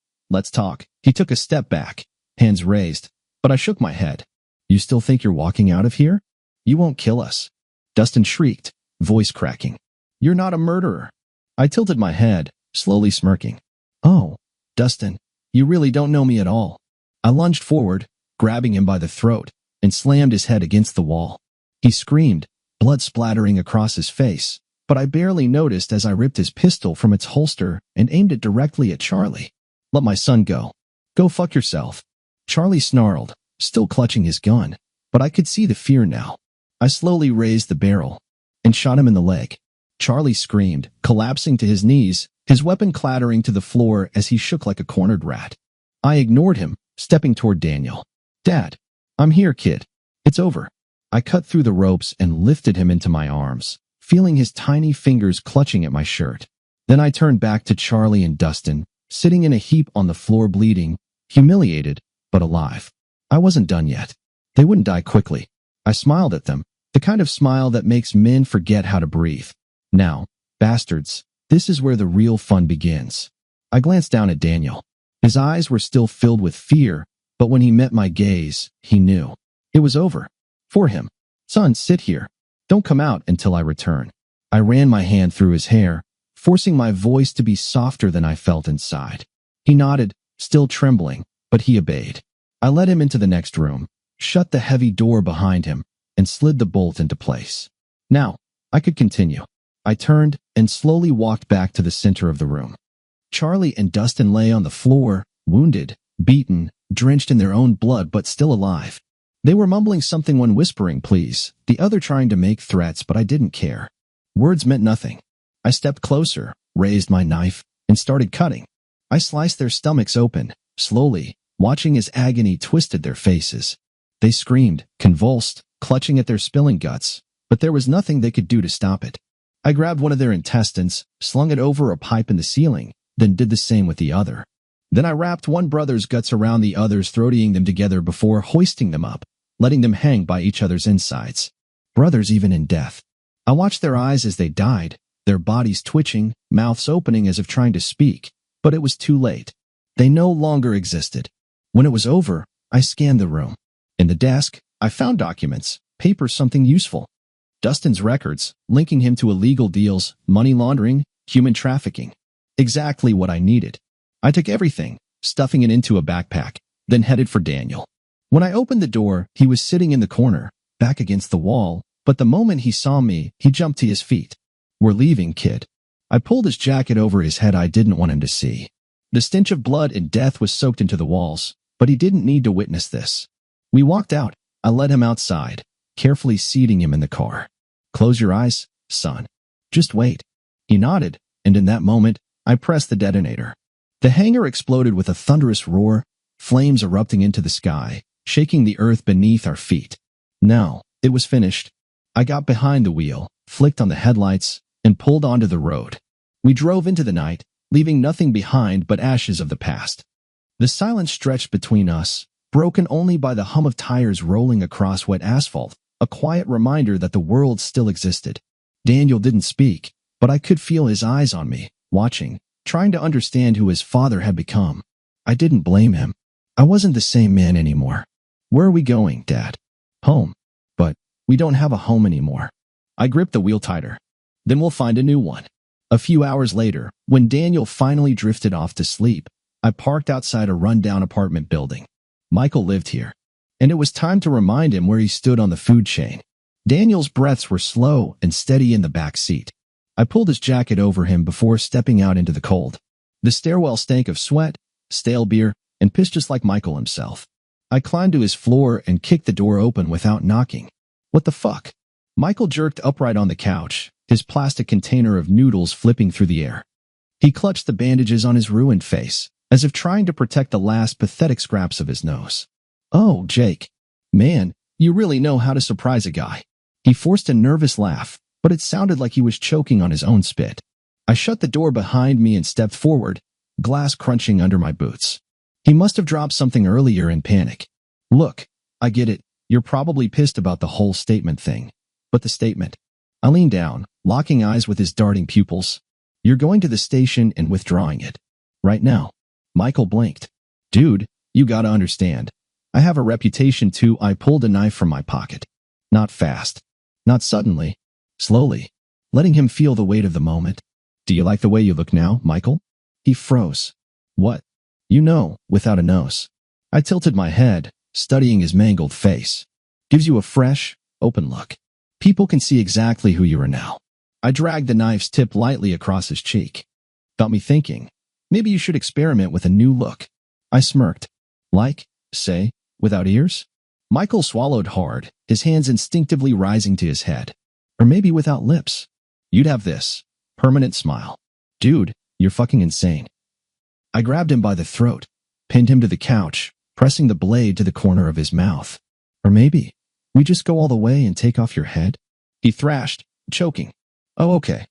talk. He took a step back, hands raised, but I shook my head. You still think you're walking out of here? You won't kill us. Dustin shrieked, voice cracking. You're not a murderer. I tilted my head, slowly smirking. Oh, Dustin, you really don't know me at all. I lunged forward, grabbing him by the throat, and slammed his head against the wall. He screamed, blood splattering across his face, but I barely noticed as I ripped his pistol from its holster and aimed it directly at Charlie. Let my son go. Go fuck yourself. Charlie snarled, still clutching his gun, but I could see the fear now. I slowly raised the barrel and shot him in the leg. Charlie screamed, collapsing to his knees, his weapon clattering to the floor as he shook like a cornered rat. I ignored him, stepping toward Daniel. Dad, I'm here, kid. It's over. I cut through the ropes and lifted him into my arms, feeling his tiny fingers clutching at my shirt. Then I turned back to Charlie and Dustin, sitting in a heap on the floor bleeding, humiliated, but alive. I wasn't done yet. They wouldn't die quickly. I smiled at them, the kind of smile that makes men forget how to breathe. Now, bastards, this is where the real fun begins. I glanced down at Daniel. His eyes were still filled with fear, but when he met my gaze, he knew. It was over. For him. Son, sit here. Don't come out until I return. I ran my hand through his hair, forcing my voice to be softer than I felt inside. He nodded, still trembling, but he obeyed. I led him into the next room, shut the heavy door behind him, and slid the bolt into place. Now, I could continue. I turned and slowly walked back to the center of the room. Charlie and Dustin lay on the floor, wounded, beaten, drenched in their own blood but still alive. They were mumbling something, one whispering, please, the other trying to make threats, but I didn't care. Words meant nothing. I stepped closer, raised my knife, and started cutting. I sliced their stomachs open, slowly, watching as agony twisted their faces. They screamed, convulsed, clutching at their spilling guts, but there was nothing they could do to stop it. I grabbed one of their intestines, slung it over a pipe in the ceiling, then did the same with the other. Then I wrapped one brother's guts around the other's, throating them together before hoisting them up, letting them hang by each other's insides. Brothers even in death. I watched their eyes as they died, their bodies twitching, mouths opening as if trying to speak, but it was too late. They no longer existed. When it was over, I scanned the room. In the desk, I found documents, papers, something useful. Dustin's records, linking him to illegal deals, money laundering, human trafficking. Exactly what I needed. I took everything, stuffing it into a backpack, then headed for Daniel. When I opened the door, he was sitting in the corner, back against the wall, but the moment he saw me, he jumped to his feet. "We're leaving, kid." I pulled his jacket over his head. I didn't want him to see. The stench of blood and death was soaked into the walls, but he didn't need to witness this. We walked out. I led him outside, carefully seating him in the car. "Close your eyes, son. Just wait." He nodded, and in that moment, I pressed the detonator. The hangar exploded with a thunderous roar, flames erupting into the sky, shaking the earth beneath our feet. Now, it was finished. I got behind the wheel, flicked on the headlights, and pulled onto the road. We drove into the night, leaving nothing behind but ashes of the past. The silence stretched between us, broken only by the hum of tires rolling across wet asphalt, a quiet reminder that the world still existed. Daniel didn't speak, but I could feel his eyes on me, watching, trying to understand who his father had become. I didn't blame him. I wasn't the same man anymore. "Where are we going, Dad?" "Home." "But we don't have a home anymore." I gripped the wheel tighter. "Then we'll find a new one." A few hours later, when Daniel finally drifted off to sleep, I parked outside a rundown apartment building. Michael lived here, and it was time to remind him where he stood on the food chain. Daniel's breaths were slow and steady in the back seat. I pulled his jacket over him before stepping out into the cold. The stairwell stank of sweat, stale beer, and piss just like Michael himself. I climbed to his floor and kicked the door open without knocking. "What the fuck?" Michael jerked upright on the couch, his plastic container of noodles flipping through the air. He clutched the bandages on his ruined face, as if trying to protect the last pathetic scraps of his nose. "Oh, Jake. Man, you really know how to surprise a guy." He forced a nervous laugh, but it sounded like he was choking on his own spit. I shut the door behind me and stepped forward, glass crunching under my boots. He must have dropped something earlier in panic. "Look, I get it. You're probably pissed about the whole statement thing. But the statement." I leaned down, locking eyes with his darting pupils. "You're going to the station and withdrawing it. Right now." Michael blinked. "Dude, you gotta understand. I have a reputation too." I pulled a knife from my pocket. Not fast. Not suddenly. Slowly. Letting him feel the weight of the moment. "Do you like the way you look now, Michael?" He froze. "What?" "You know, without a nose." I tilted my head, studying his mangled face. "Gives you a fresh, open look. People can see exactly who you are now." I dragged the knife's tip lightly across his cheek. Got me thinking, maybe you should experiment with a new look. I smirked. "Like, say, without ears?" Michael swallowed hard, his hands instinctively rising to his head. "Or maybe without lips. You'd have this permanent smile." "Dude, you're fucking insane." I grabbed him by the throat, pinned him to the couch, pressing the blade to the corner of his mouth. "Or maybe we just go all the way and take off your head?" He thrashed, choking. "Oh, okay.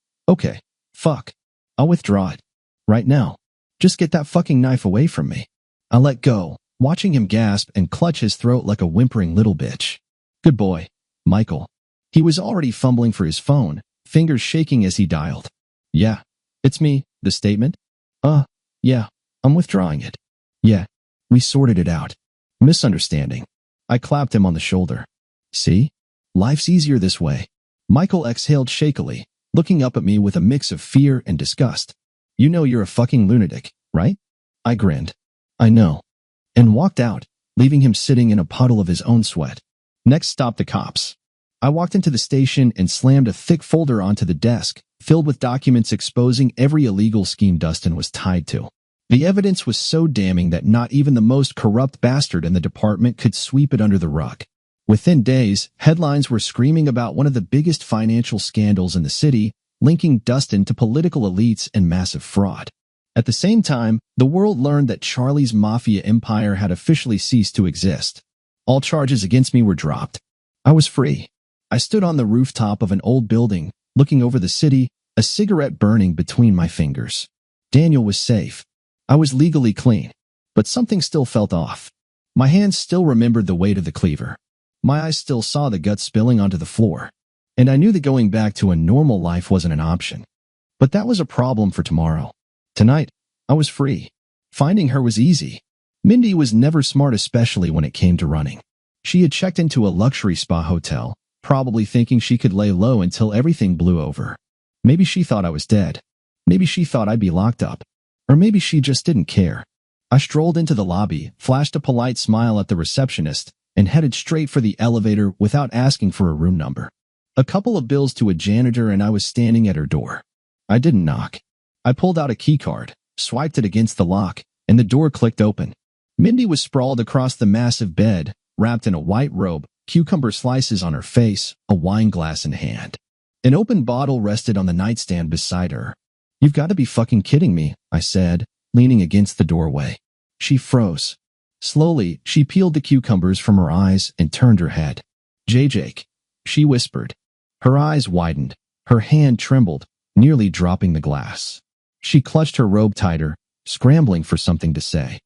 Fuck. I'll withdraw it. Right now. Just get that fucking knife away from me." I let go, watching him gasp and clutch his throat like a whimpering little bitch. "Good boy, Michael." He was already fumbling for his phone, fingers shaking as he dialed. "Yeah, it's me, the statement." Yeah, I'm withdrawing it." "Yeah, we sorted it out. Misunderstanding." I clapped him on the shoulder. "See? Life's easier this way." Michael exhaled shakily, looking up at me with a mix of fear and disgust. "You know you're a fucking lunatic, right?" I grinned. "I know." And walked out, leaving him sitting in a puddle of his own sweat. Next stop, the cops. I walked into the station and slammed a thick folder onto the desk, filled with documents exposing every illegal scheme Dustin was tied to. The evidence was so damning that not even the most corrupt bastard in the department could sweep it under the rug. Within days, headlines were screaming about one of the biggest financial scandals in the city, linking Dustin to political elites and massive fraud. At the same time, the world learned that Charlie's mafia empire had officially ceased to exist. All charges against me were dropped. I was free. I stood on the rooftop of an old building, looking over the city, a cigarette burning between my fingers. Daniel was safe. I was legally clean. But something still felt off. My hands still remembered the weight of the cleaver. My eyes still saw the guts spilling onto the floor. And I knew that going back to a normal life wasn't an option. But that was a problem for tomorrow. Tonight, I was free. Finding her was easy. Mindy was never smart, especially when it came to running. She had checked into a luxury spa hotel, probably thinking she could lay low until everything blew over. Maybe she thought I was dead. Maybe she thought I'd be locked up. Or maybe she just didn't care. I strolled into the lobby, flashed a polite smile at the receptionist, and headed straight for the elevator without asking for a room number. A couple of bills to a janitor and I was standing at her door. I didn't knock. I pulled out a keycard, swiped it against the lock, and the door clicked open. Mindy was sprawled across the massive bed, wrapped in a white robe, cucumber slices on her face, a wine glass in hand. An open bottle rested on the nightstand beside her. "You've got to be fucking kidding me," I said, leaning against the doorway. She froze. Slowly, she peeled the cucumbers from her eyes and turned her head. "Jake," she whispered. Her eyes widened. Her hand trembled, nearly dropping the glass. She clutched her robe tighter, scrambling for something to say.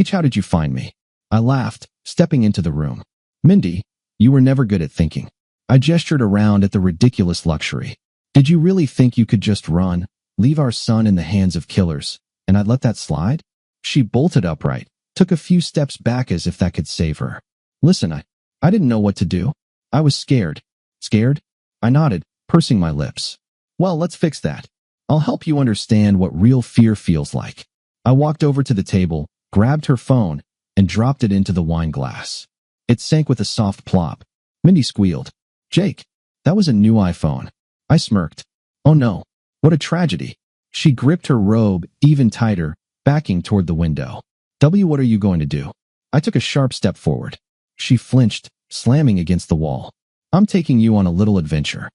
"How did you find me?" I laughed, stepping into the room. "Mindy, you were never good at thinking." I gestured around at the ridiculous luxury. "Did you really think you could just run, leave our son in the hands of killers, and I'd let that slide?" She bolted upright, took a few steps back as if that could save her. "Listen, I didn't know what to do. I was scared." "Scared?" I nodded, pursing my lips. "Well, let's fix that. I'll help you understand what real fear feels like." I walked over to the table, grabbed her phone, and dropped it into the wine glass. It sank with a soft plop. Mindy squealed. "Jake, that was a new iPhone." I smirked. "Oh no, what a tragedy." She gripped her robe even tighter, backing toward the window. What are you going to do?" I took a sharp step forward. She flinched, slamming against the wall. "I'm taking you on a little adventure."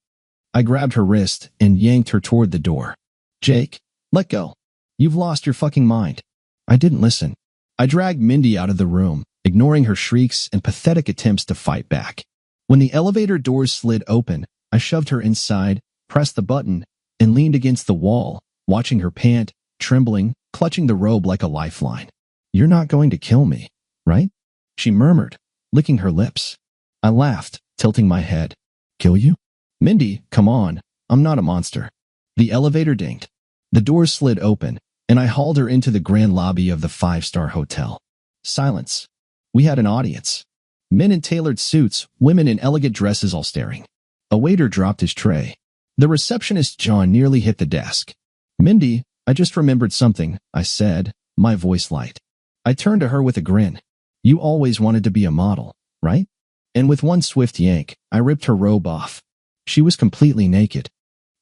I grabbed her wrist and yanked her toward the door. "Jake, let go. You've lost your fucking mind." I didn't listen. I dragged Mindy out of the room, ignoring her shrieks and pathetic attempts to fight back. When the elevator doors slid open, I shoved her inside, pressed the button, and leaned against the wall, watching her pant, trembling, clutching the robe like a lifeline. "You're not going to kill me, right?" she murmured, licking her lips. I laughed, tilting my head. "Kill you? Mindy, come on. I'm not a monster." The elevator dinged. The doors slid open, and I hauled her into the grand lobby of the five-star hotel. Silence. We had an audience. Men in tailored suits, women in elegant dresses all staring. A waiter dropped his tray. The receptionist's jaw nearly hit the desk. "Mindy, I just remembered something," I said, my voice light. I turned to her with a grin. "You always wanted to be a model, right?" And with one swift yank, I ripped her robe off. She was completely naked.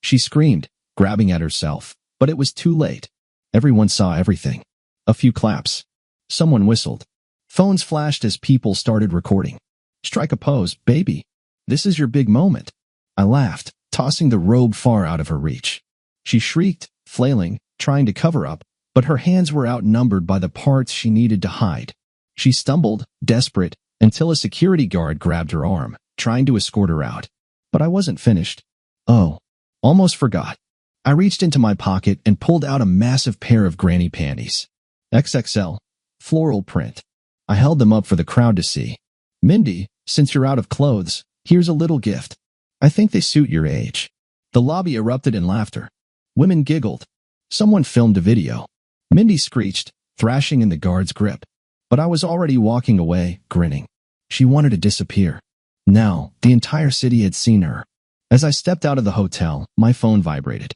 She screamed, grabbing at herself, but it was too late. Everyone saw everything. A few claps. Someone whistled. Phones flashed as people started recording. "Strike a pose, baby. This is your big moment." I laughed, tossing the robe far out of her reach. She shrieked, flailing, trying to cover up, but her hands were outnumbered by the parts she needed to hide. She stumbled, desperate, until a security guard grabbed her arm, trying to escort her out. But I wasn't finished. Oh, almost forgot. I reached into my pocket and pulled out a massive pair of granny panties. XXL. Floral print. I held them up for the crowd to see. "Mindy, since you're out of clothes, here's a little gift. I think they suit your age." The lobby erupted in laughter. Women giggled. Someone filmed a video. Mindy screeched, thrashing in the guard's grip. But I was already walking away, grinning. She wanted to disappear. Now, the entire city had seen her. As I stepped out of the hotel, my phone vibrated.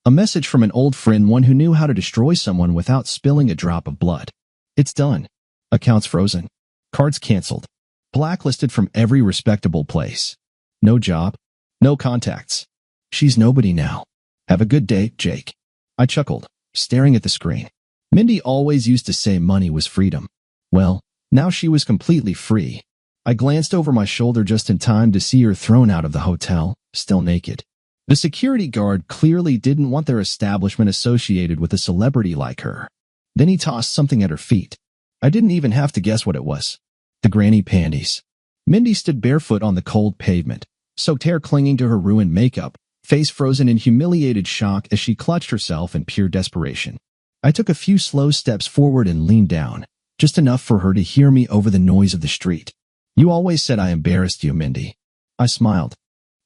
A message from an old friend, one who knew how to destroy someone without spilling a drop of blood. "It's done. Accounts frozen. Cards canceled. Blacklisted from every respectable place. No job. No contacts. She's nobody now. Have a good day, Jake." I chuckled, staring at the screen. Mindy always used to say money was freedom. Well, now she was completely free. I glanced over my shoulder just in time to see her thrown out of the hotel, still naked. The security guard clearly didn't want their establishment associated with a celebrity like her. Then he tossed something at her feet. I didn't even have to guess what it was. The granny panties. Mindy stood barefoot on the cold pavement, soaked hair clinging to her ruined makeup, face frozen in humiliated shock as she clutched herself in pure desperation. I took a few slow steps forward and leaned down, just enough for her to hear me over the noise of the street. "You always said I embarrassed you, Mindy." I smiled.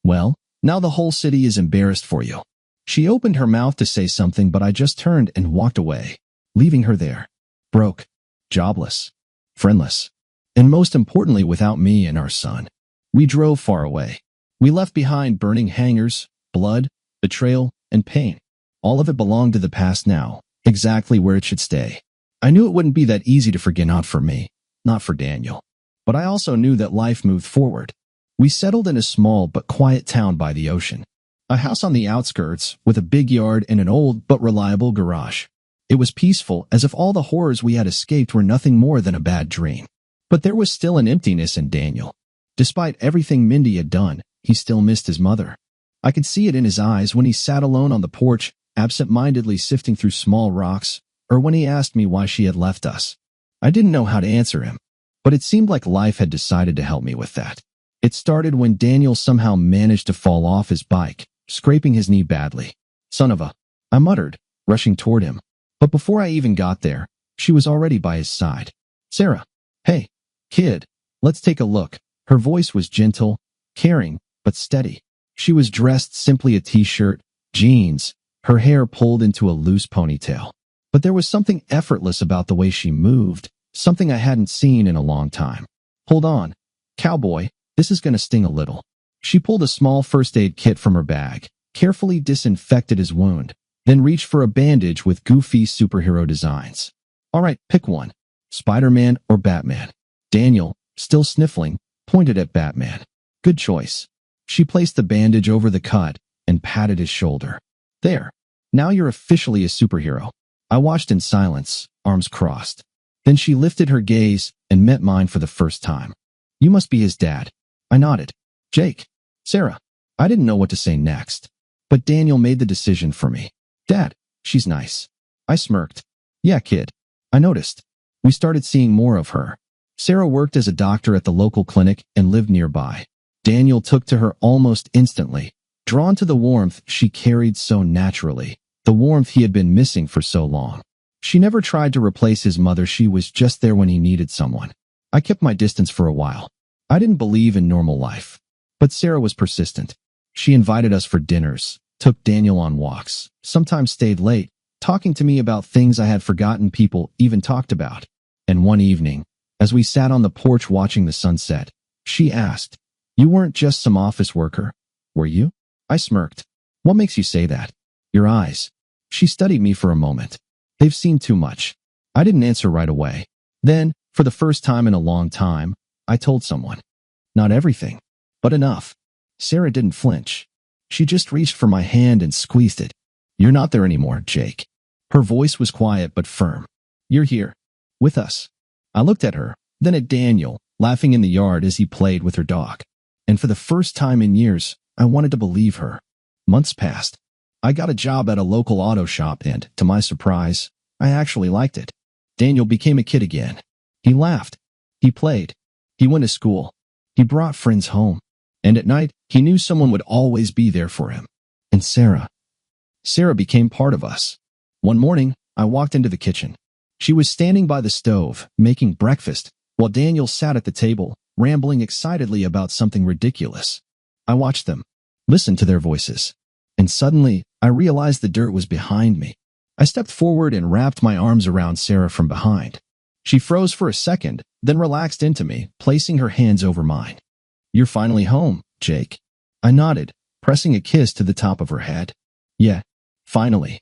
"Well, now the whole city is embarrassed for you." She opened her mouth to say something, but I just turned and walked away, leaving her there, broke, jobless, friendless, and most importantly without me and our son. We drove far away. We left behind burning hangars, blood, betrayal, and pain. All of it belonged to the past now, exactly where it should stay. I knew it wouldn't be that easy to forget, not for me, not for Daniel. But I also knew that life moved forward. We settled in a small but quiet town by the ocean. A house on the outskirts with a big yard and an old but reliable garage. It was peaceful, as if all the horrors we had escaped were nothing more than a bad dream. But there was still an emptiness in Daniel. Despite everything Mindy had done, he still missed his mother. I could see it in his eyes when he sat alone on the porch, absent-mindedly sifting through small rocks, or when he asked me why she had left us. I didn't know how to answer him, but it seemed like life had decided to help me with that. It started when Daniel somehow managed to fall off his bike, scraping his knee badly. "Son of a," I muttered, rushing toward him. But before I even got there, she was already by his side. "Sarah, hey, kid, let's take a look." Her voice was gentle, caring, but steady. She was dressed simply a t-shirt, jeans, her hair pulled into a loose ponytail. But there was something effortless about the way she moved, something I hadn't seen in a long time. "Hold on, cowboy, this is gonna sting a little." She pulled a small first aid kit from her bag, carefully disinfected his wound, then reached for a bandage with goofy superhero designs. "All right, pick one. Spider-Man or Batman?" Daniel, still sniffling, pointed at Batman. "Good choice." She placed the bandage over the cut and patted his shoulder. "There. Now you're officially a superhero." I watched in silence, arms crossed. Then she lifted her gaze and met mine for the first time. "You must be his dad." I nodded. "Jake." "Sarah." I didn't know what to say next, but Daniel made the decision for me. "Dad, she's nice." I smirked. "Yeah, kid." I noticed. We started seeing more of her. Sarah worked as a doctor at the local clinic and lived nearby. Daniel took to her almost instantly, drawn to the warmth she carried so naturally, the warmth he had been missing for so long. She never tried to replace his mother, she was just there when he needed someone. I kept my distance for a while. I didn't believe in normal life. But Sarah was persistent. She invited us for dinners, took Daniel on walks, sometimes stayed late, talking to me about things I had forgotten people even talked about. And one evening, as we sat on the porch watching the sunset, she asked, "You weren't just some office worker, were you?" I smirked. "What makes you say that?" "Your eyes." She studied me for a moment. "They've seen too much." I didn't answer right away. Then, for the first time in a long time, I told someone. Not everything, but enough. Sarah didn't flinch. She just reached for my hand and squeezed it. "You're not there anymore, Jake." Her voice was quiet but firm. "You're here. With us." I looked at her, then at Daniel, laughing in the yard as he played with her dog. And for the first time in years, I wanted to believe her. Months passed. I got a job at a local auto shop and, to my surprise, I actually liked it. Daniel became a kid again. He laughed. He played. He went to school. He brought friends home. And at night, he knew someone would always be there for him. And Sarah. Sarah became part of us. One morning, I walked into the kitchen. She was standing by the stove, making breakfast, while Daniel sat at the table, rambling excitedly about something ridiculous. I watched them, listened to their voices, and suddenly, I realized the dirt was behind me. I stepped forward and wrapped my arms around Sarah from behind. She froze for a second, then relaxed into me, placing her hands over mine. "You're finally home, Jake." I nodded, pressing a kiss to the top of her head. "Yeah, finally."